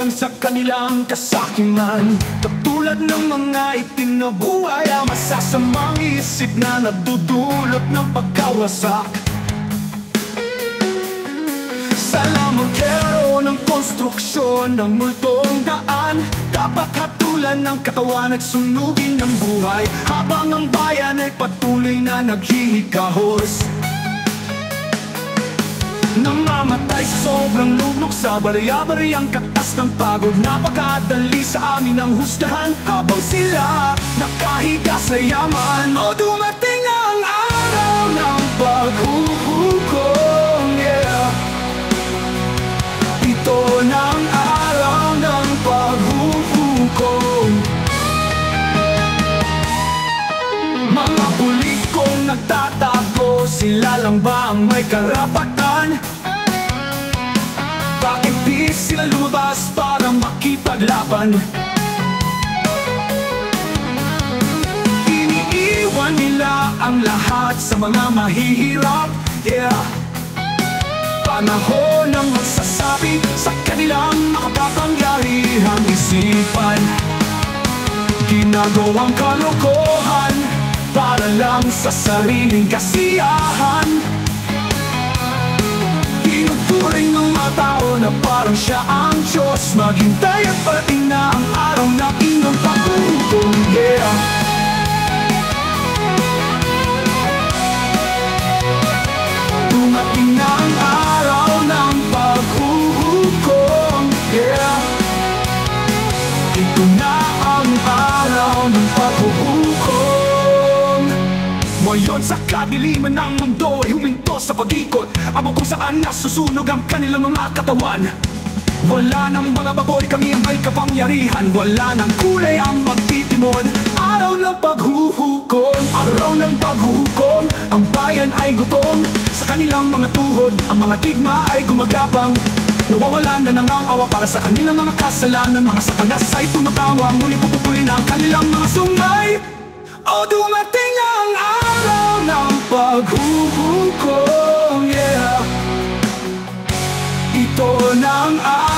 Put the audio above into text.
lang sa kanilang kasakiman. Katulad ng mga itinabuhay ang masasamang isip na nagdudulot ng pagkawasak. Sa lamangkero ng konstruksyon ng multong daan, dapat hatulan ng katawan at sunugin ng buhay, habang ang bayan ay patuloy na naghihikahos. Namamatay sa sobrang lunok, sa barya-baryang katas ng pagod. Napakadali sa amin ang husgahan, habang sila nakahiga sa yaman. O dumating ang araw ng paghuhukom, yeah. Ito ng araw ng paghuhukom. Mga pulikong nagtatago, sila lang ba ang may karapatan? Bakit di sila lumabas para makipaglaban? Iniiwan nila ang lahat sa mga mahihirap, yeah. Panahon ng magsasabi sa kanilang makapapangyarihang isipan. Ginagawang kalokohan para lang sa sariling kasiyahan. Tinuturing ng mga tao na parang siya ang Diyos. Maghintay at parating na ang araw ng inyong paghuhukom, yeah. Dumating na ang araw ng paghuhukom, yeah. Ito na ang araw ng paghuhukom. Ngayon sa kadiliman ng mundo ay huminto sa pag-ikot, abang kung saan nasusunog ang kanilang mga katawan. Wala ng mga baboy, kami ang may kapangyarihan. Wala ng kulay ang magtitimon. Araw ng paghuhukom, araw ng paghuhukom. Ang bayan ay gutom sa kanilang mga tuhod. Ang mga tigma ay gumagapang, nawawalan na ng awa para sa kanilang mga kasalanan. Mga satanas ay tumatawa, muli pupupulin ang kanilang mga sungay. O dumating ang araw ng paghuhukom, yeah. Ito ng araw